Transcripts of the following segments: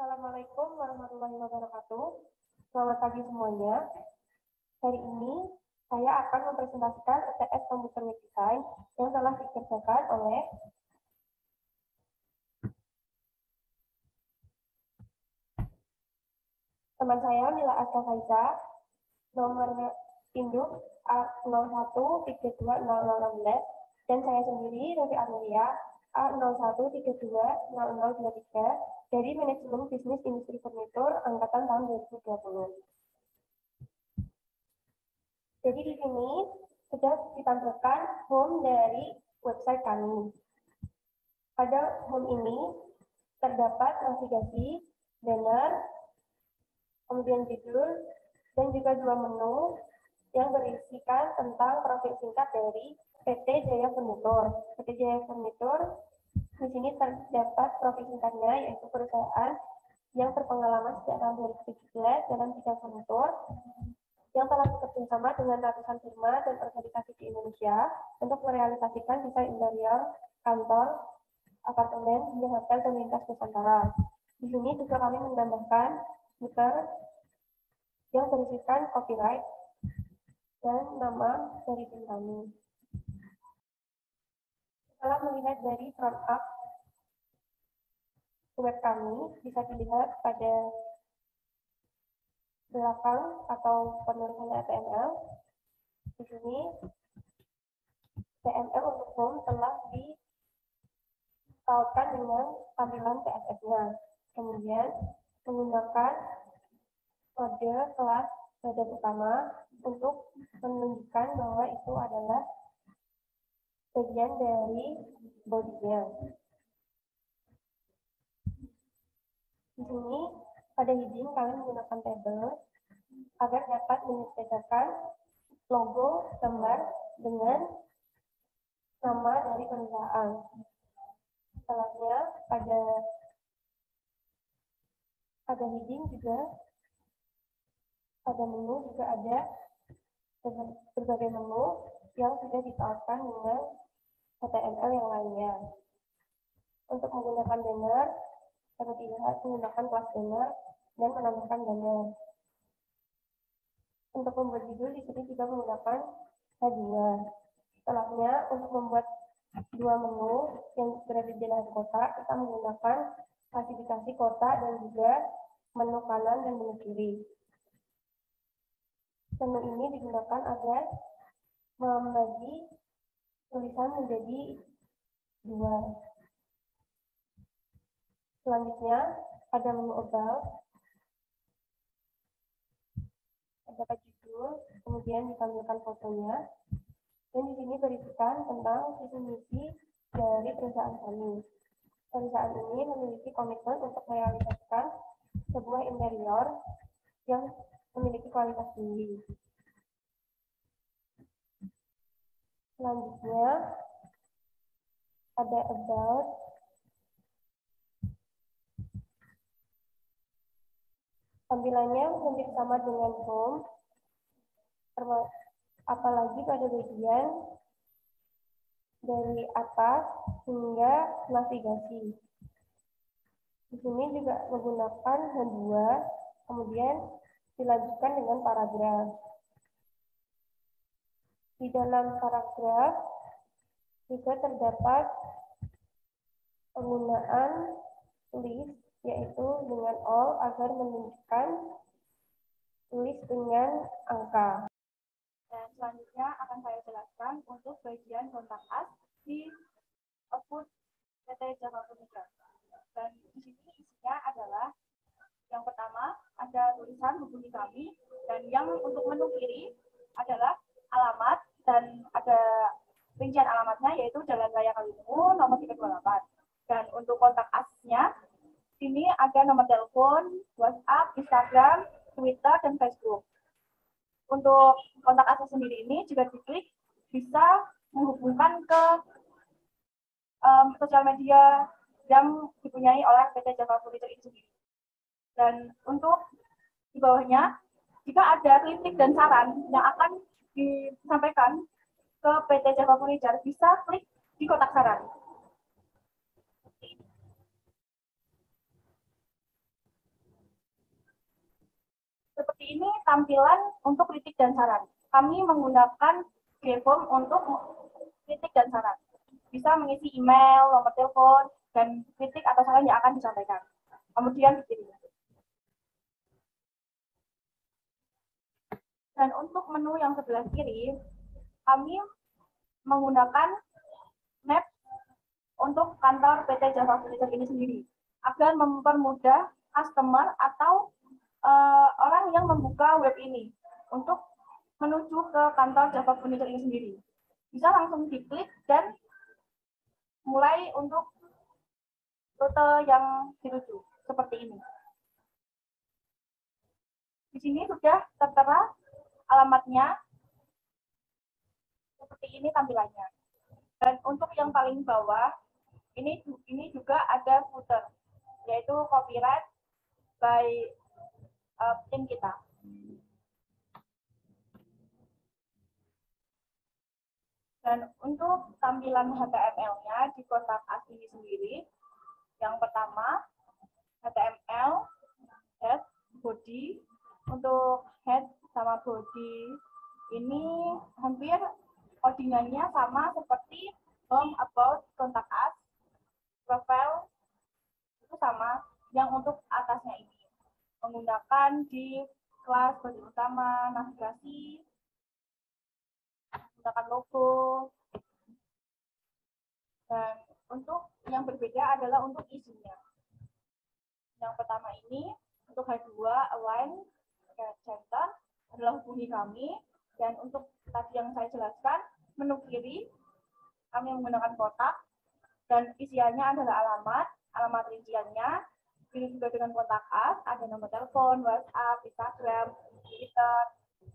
Assalamualaikum warahmatullahi wabarakatuh. Selamat pagi semuanya. Hari ini saya akan mempresentasikan ETS Computer Web Design yang telah dikerjakan oleh teman saya Mila Aska Faiza, nomor induk A01320016, dan saya sendiri Rofi Amelia A01320023 dari Manajemen Bisnis Industri Furnitur angkatan tahun 2020. Jadi di sini sudah ditampilkan home dari website kami. Pada home ini terdapat navigasi, banner, kemudian judul, dan juga dua menu yang berisikan tentang profil singkat dari PT Jaya Furnitur. PT Jaya Furnitur di sini terdapat profil singkatnya, yaitu perusahaan yang berpengalaman sejak tahun 2017 dalam bidang furnitur, yang telah bekerja sama dengan ratusan firma dan organisasi di Indonesia untuk merealisasikan desain interior kantor, apartemen, hingga hotel dan lintas Nusantara. Di sini juga kami menambahkan footer yang berisikan copyright dan nama dari tim kami. Setelah melihat dari front up web kami, bisa dilihat pada belakang atau penulisan HTML. Di sini HTML untuk home telah disautkan dengan tampilan CSS-nya. Kemudian menggunakan kode kelas pada utama untuk menunjukkan bahwa itu adalah bagian dari body-nya. Di sini pada heading kalian menggunakan tabel agar dapat menyesuaikan logo gambar dengan nama dari perusahaan. Setelahnya pada heading juga pada menu juga ada berbagai menu yang sudah ditautkan dengan HTML yang lainnya. Untuk menggunakan banner, dapat dilihat menggunakan kelas banner dan menambahkan banner. Untuk membuat judul di sini juga menggunakan H2. Setelahnya untuk membuat dua menu yang berada di dalam kotak, kita menggunakan klasifikasi kotak dan juga menu kanan dan menu kiri. Menu ini digunakan agar membagi tulisan menjadi dua. Selanjutnya ada menu about, terdapat judul, kemudian ditampilkan fotonya, dan di sini berisikan tentang visi misi dari perusahaan kami. Perusahaan ini memiliki komitmen untuk merealisasikan sebuah interior yang memiliki kualitas tinggi. Selanjutnya ada about. Tampilannya hampir sama dengan home, apalagi pada bagian dari atas hingga navigasi. Di sini juga menggunakan H2, kemudian dilanjutkan dengan paragraf. Di dalam paragraf juga terdapat penggunaan list, yaitu dengan all agar menunjukkan list dengan angka. Dan selanjutnya akan saya jelaskan untuk bagian kontak us di output PT Java Furniture. Dan di sini isinya adalah yang pertama ada tulisan hubungi kami, dan yang untuk menu kiri adalah alamat dan ada rincian alamatnya, yaitu Jalan Raya Kaliungu nomor 328. Dan untuk kontak us-nya ini ada nomor telepon, WhatsApp, Instagram, Twitter, dan Facebook. Untuk kontak us sendiri ini jika diklik bisa menghubungkan ke sosial media yang dipunyai oleh PT Java Furniture ini sendiri. Dan untuk di bawahnya, jika ada kritik dan saran yang akan disampaikan ke PT Java Furniture, bisa klik di kotak saran. tampilan untuk kritik dan saran. Kami menggunakan G-form untuk kritik dan saran. Bisa mengisi email, nomor telepon, dan kritik atau saran yang akan disampaikan. Kemudian dikirim. Dan untuk menu yang sebelah kiri, kami menggunakan map untuk kantor PT Java Furniture ini sendiri, agar mempermudah customer atau orang yang membuka web ini untuk menuju ke kantor Java Furniture ini sendiri. Bisa langsung diklik dan mulai untuk rute yang dituju, seperti ini. Di sini sudah tertera alamatnya, seperti ini tampilannya. Dan untuk yang paling bawah, ini juga ada footer, yaitu copyright by tim kita. Dan untuk tampilan HTML-nya di kotak as ini sendiri, yang pertama HTML head body. Untuk head sama body ini hampir codingannya sama seperti home, about, kontak us, profile, itu sama. Yang untuk atasnya ini menggunakan di kelas body utama, navigasi, menggunakan logo. Dan untuk yang berbeda adalah untuk isinya. Yang pertama ini untuk H2 align center adalah hubungi kami, dan untuk tadi yang saya jelaskan menu kiri kami menggunakan kotak dan isiannya adalah alamat rinciannya, pilih juga dengan kontak us, ada nomor telepon, WhatsApp, Instagram, Twitter,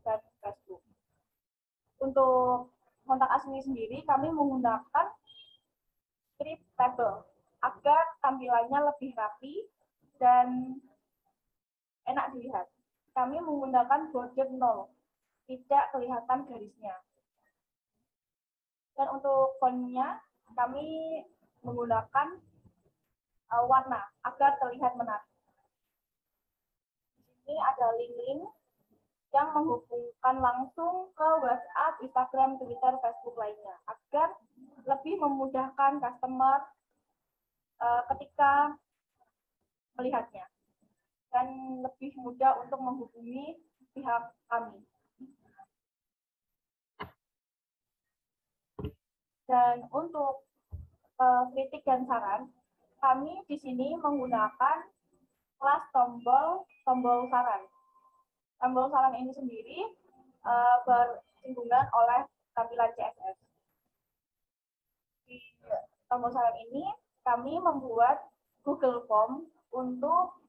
dan Facebook. Untuk kontak us ini sendiri kami menggunakan script table agar tampilannya lebih rapi dan enak dilihat. Kami menggunakan border 0, tidak kelihatan garisnya. Dan untuk fontnya kami menggunakan warna agar terlihat menarik. Ini ada link-link yang menghubungkan langsung ke WhatsApp, Instagram, Twitter, Facebook lainnya, agar lebih memudahkan customer ketika melihatnya, dan lebih mudah untuk menghubungi pihak kami. Dan untuk kritik dan saran, kami di sini menggunakan kelas tombol saran. Tombol saran ini sendiri bersinggungan oleh tampilan CSS. Di tombol saran ini kami membuat Google Form untuk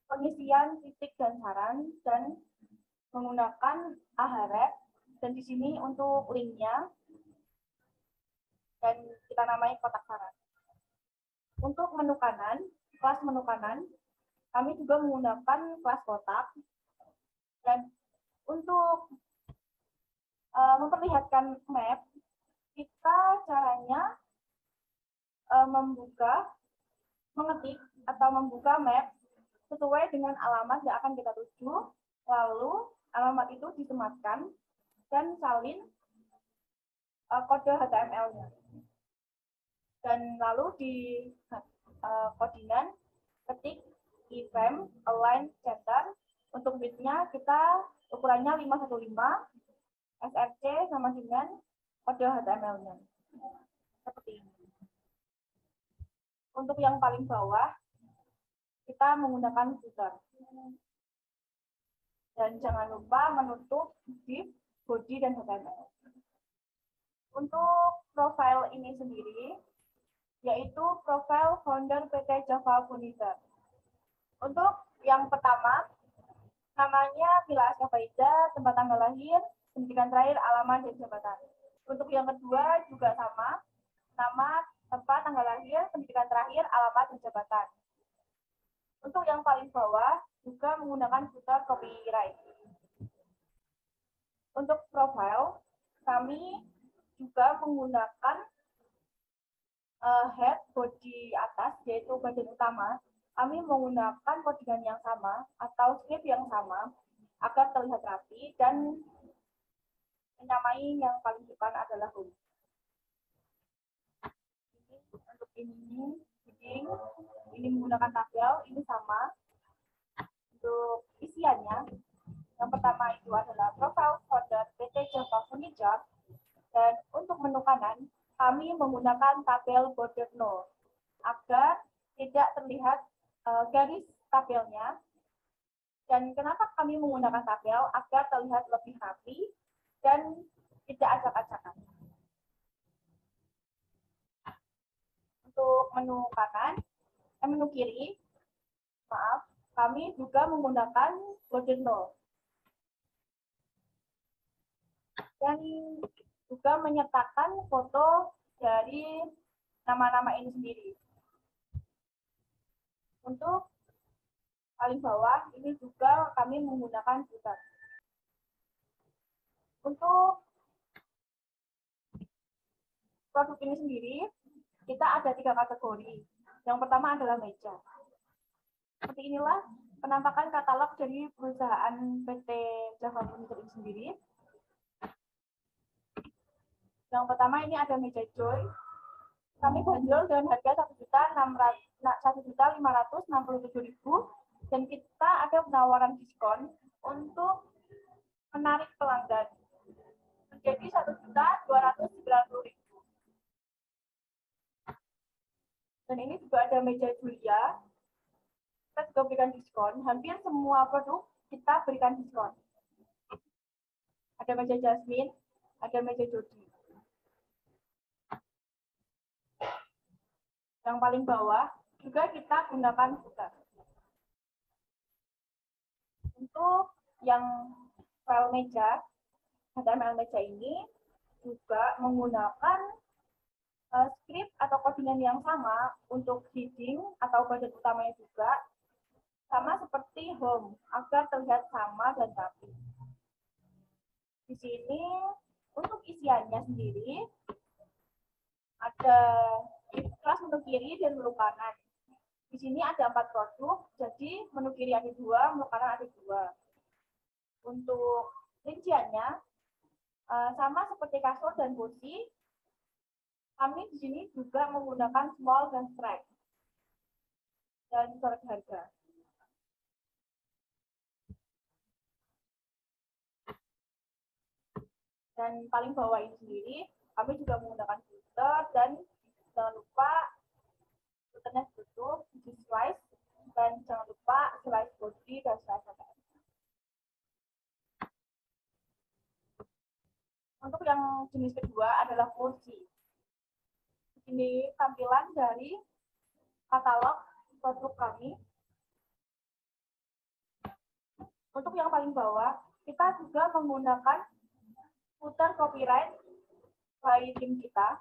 pengisian kritik dan saran, dan menggunakan Ahref, dan di sini untuk linknya, dan kita namai kotak saran. Untuk menu kanan, kelas menu kanan, kami juga menggunakan kelas kotak, dan untuk memperlihatkan map, kita caranya mengetik atau membuka map sesuai dengan alamat yang akan kita tuju, lalu alamat itu disematkan dan salin kode HTML-nya. Dan lalu di codingan ketik iframe align center. Untuk width-nya kita ukurannya 515, src sama dengan kode HTML-nya. Seperti ini. Untuk yang paling bawah, kita menggunakan footer. Dan jangan lupa menutup div, body, dan HTML. Untuk profile ini sendiri, yaitu profile founder PT Java Furniture. Untuk yang pertama, namanya Bila Aska Faiza, tempat tanggal lahir, pendidikan terakhir, alamat, dan jabatan. Untuk yang kedua juga sama, nama, tempat tanggal lahir, pendidikan terakhir, alamat, dan jabatan. Untuk yang paling bawah juga menggunakan footer copyright. Untuk profile, kami juga menggunakan head body atas, yaitu bagian utama. Kami menggunakan codingan yang sama atau script yang sama, agar terlihat rapi dan menyamai yang paling depan adalah home. Untuk ini, ini menggunakan tabel, ini sama. Untuk isiannya, yang pertama itu adalah profile folder PT Java Furniture, dan untuk menu kanan, kami menggunakan tabel border no agar tidak terlihat garis tabelnya. Dan kenapa kami menggunakan tabel? Agar terlihat lebih rapi dan tidak acak-acakan. Untuk menu kanan, menu kiri, maaf, kami juga menggunakan border no. Dan juga menyertakan foto dari nama-nama ini sendiri. Untuk paling bawah, ini juga kami menggunakan footer. Untuk produk ini sendiri, kita ada 3 kategori. Yang pertama adalah meja. Seperti inilah penampakan katalog dari perusahaan PT Java Furniture ini sendiri. Yang pertama ini ada meja Joy. Kami bandrol dengan harga 1.567.000 dan kita ada penawaran diskon untuk menarik pelanggan menjadi 1.290.000. Dan ini juga ada meja Julia. Kita juga berikan diskon. Hampir semua produk kita berikan diskon. Ada meja Jasmine, ada meja Jody. Yang paling bawah juga kita gunakan footer. Untuk yang file meja, file meja ini juga menggunakan script atau codingan yang sama untuk heading atau bagian utamanya juga sama seperti home agar terlihat sama dan rapi. Di sini untuk isiannya sendiri ada kelas menu kiri dan menu kanan. Di sini ada 4 produk, jadi menu kiri ada 2, menu kanan ada 2. Untuk rinciannya sama seperti kasur dan kursi. Kami di sini juga menggunakan small dan strike dan coret harga. Dan paling bawah ini sendiri, kami juga menggunakan footer dan jangan lupa footernya tutup, di slice, dan jangan lupa slice body dan slice atas. Untuk yang jenis kedua adalah kursi. Ini tampilan dari katalog produk kami. Untuk yang paling bawah, kita juga menggunakan footer copyright by tim kita.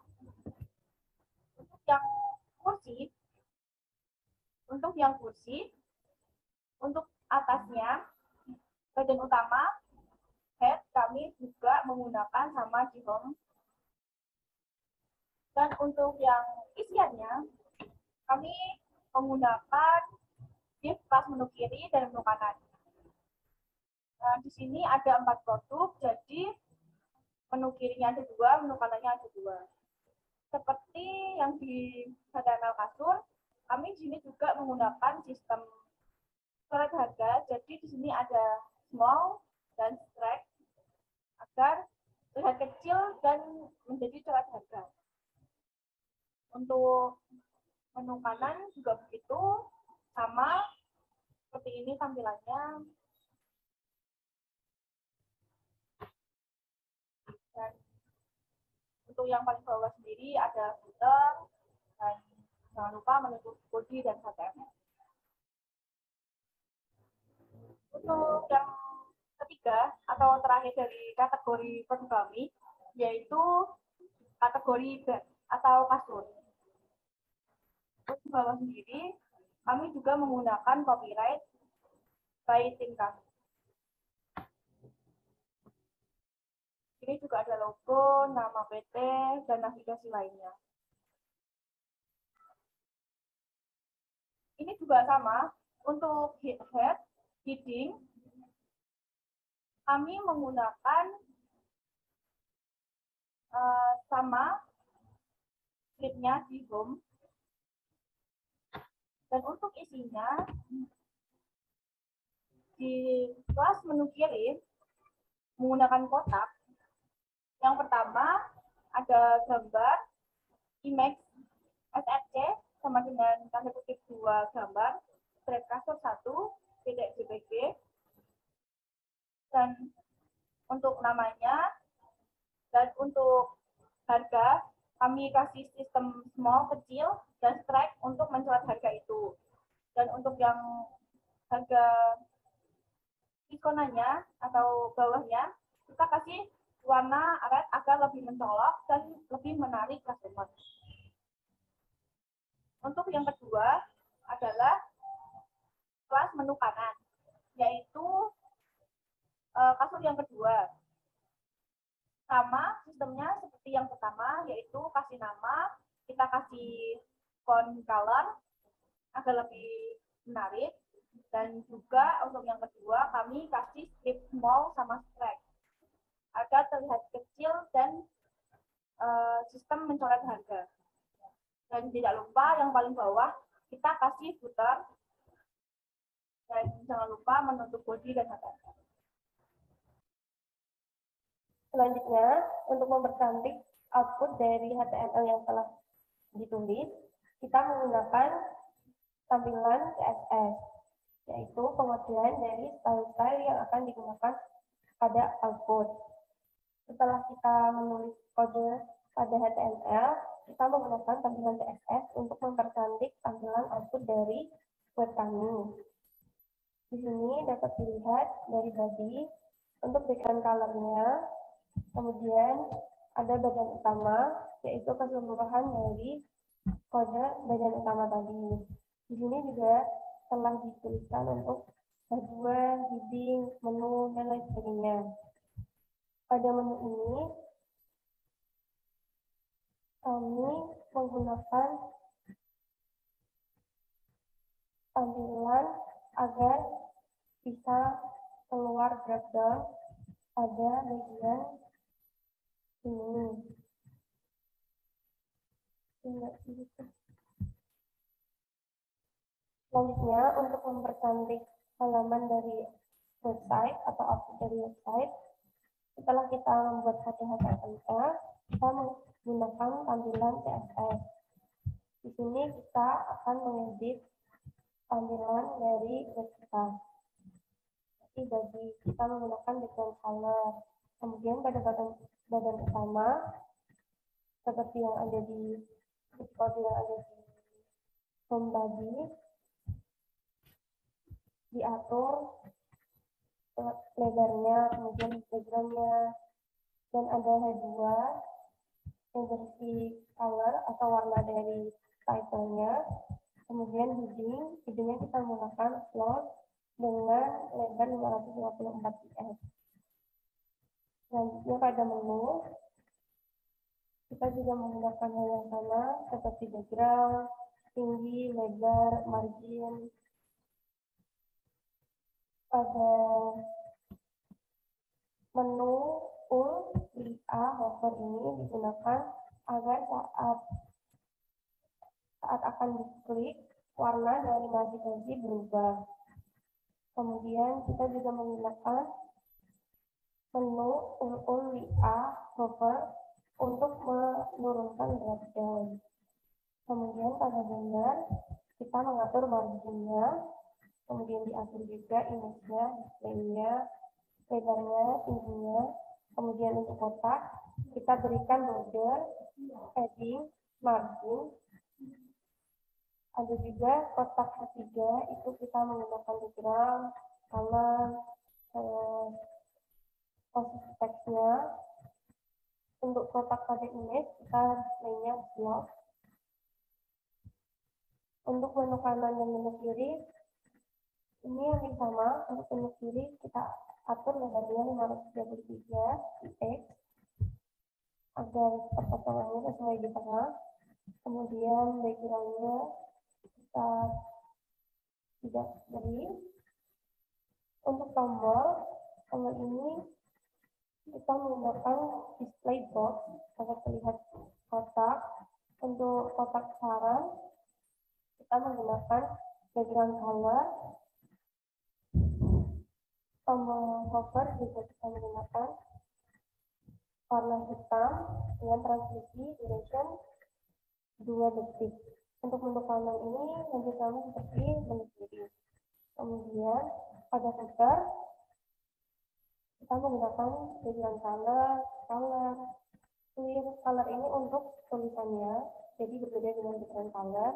Untuk yang kursi, untuk atasnya, bagian utama, head, kami juga menggunakan sama di home. Dan untuk yang isiannya, kami menggunakan div kelas menu kiri dan menu kanan. Nah, di sini ada 4 produk, jadi menu kirinya ada 2, menu kanannya ada 2. Seperti yang di HTML kasur, kami di sini juga menggunakan sistem coret harga. Jadi di sini ada small dan strike agar terlihat kecil dan menjadi coret harga. Untuk menu kanan juga begitu, sama seperti ini tampilannya. Dan untuk yang paling bawah sendiri ada footer, dan jangan lupa menutup body dan HTML. Untuk yang ketiga atau terakhir dari kategori produk kami, yaitu kategori bed atau kasur. Untuk bawah sendiri, kami juga menggunakan copyright by tim kami. Ini juga ada logo, nama PT, dan navigasi lainnya. Ini juga sama untuk head, heading, kami menggunakan sama scriptnya di home. Dan untuk isinya, di kelas menu kiri menggunakan kotak. Yang pertama ada gambar image SRC sama dengan tanda kutip 2 gambar, thread cursor 1, .jpg. Dan untuk namanya dan untuk harga kami kasih sistem small kecil dan strike untuk mencoret harga itu. Dan untuk yang harga ikonanya atau bawahnya kita kasih warna red agar lebih mencolok dan lebih menarik customer. Untuk yang kedua adalah kelas menu kanan, yaitu kasur yang kedua. Sama sistemnya seperti yang pertama, yaitu kasih nama, kita kasih font color agar lebih menarik. Dan juga untuk yang kedua kami kasih script small sama strike agar terlihat kecil dan sistem mencoret harga. Dan tidak lupa yang paling bawah kita kasih footer dan jangan lupa menutup body dan HTML. Selanjutnya, untuk mempercantik output dari HTML yang telah ditulis, kita menggunakan tampilan CSS, yaitu pengertian dari style-style yang akan digunakan pada output. Setelah kita menulis kode pada HTML, kita menggunakan tampilan CSS untuk mempercantik tampilan output dari web kami. Di sini dapat dilihat dari body untuk background color-nya, kemudian ada bagian utama, yaitu keseluruhan dari kode bagian utama tadi. Di sini juga telah dituliskan untuk hardware, heading, menu, dan lain sebagainya. Pada menu ini, kami menggunakan tampilan agar bisa keluar dropdown pada bagian ini. Selanjutnya, untuk mempercantik halaman dari website atau output dari website, setelah kita membuat satu HTML, kita menggunakan tampilan CSS. Di sini kita akan mengedit tampilan dari web kita. Jadi bagi kita menggunakan background color. Kemudian pada badan utama, seperti yang ada di kode yang ada di home tadi, diatur lebarnya, kemudian backgroundnya, dan ada H2 yang berisi color atau warna dari title-nya. Kemudian heading-nya kita menggunakan float dengan lebar 554 px. Selanjutnya pada menu, kita juga menggunakan hal yang sama seperti background, tinggi, lebar, margin. Pada menu ULIA hover ini digunakan agar saat akan diklik, warna dari navigasi berubah. Kemudian kita juga menggunakan menu ULIA hover untuk menurunkan dropdown. Kemudian pada banner kita mengatur marginnya, kemudian diatur juga image-nya, display-nya, lebarnya, tingginya. Kemudian untuk kotak kita berikan border, padding, margin. Ada juga kotak ketiga, itu kita menggunakan background, color, posisi teksnya. Untuk kotak pada image kita display-nya block. Untuk menu kanan dan menu kiri ini yang sama. Untuk menu kiri kita atur lebarnya 533 px agar perpotongannya sesuai di tengah. Kemudian backgroundnya kita tidak beri. Untuk tombol Tombol ini kita menggunakan display box agar terlihat kotak. Untuk kotak saran, kita menggunakan background color. Tombol hover juga kita menggunakan warna hitam dengan transmisi duration 2 detik. Untuk bentuk panel ini nanti sama seperti bentuk video. Kemudian pada footer kita menggunakan background color, clear color ini untuk tulisannya, jadi berbeda dengan background color.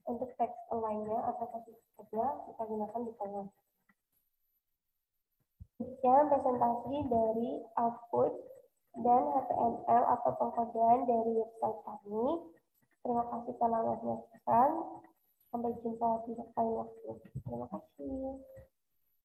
Untuk teks lainnya atau kasih teksnya kita gunakan di tengah. Sekian presentasi dari output dan HTML atau pengkodean dari website kami. Terima kasih telah menyaksikan. Sampai jumpa di lain waktu. Terima kasih.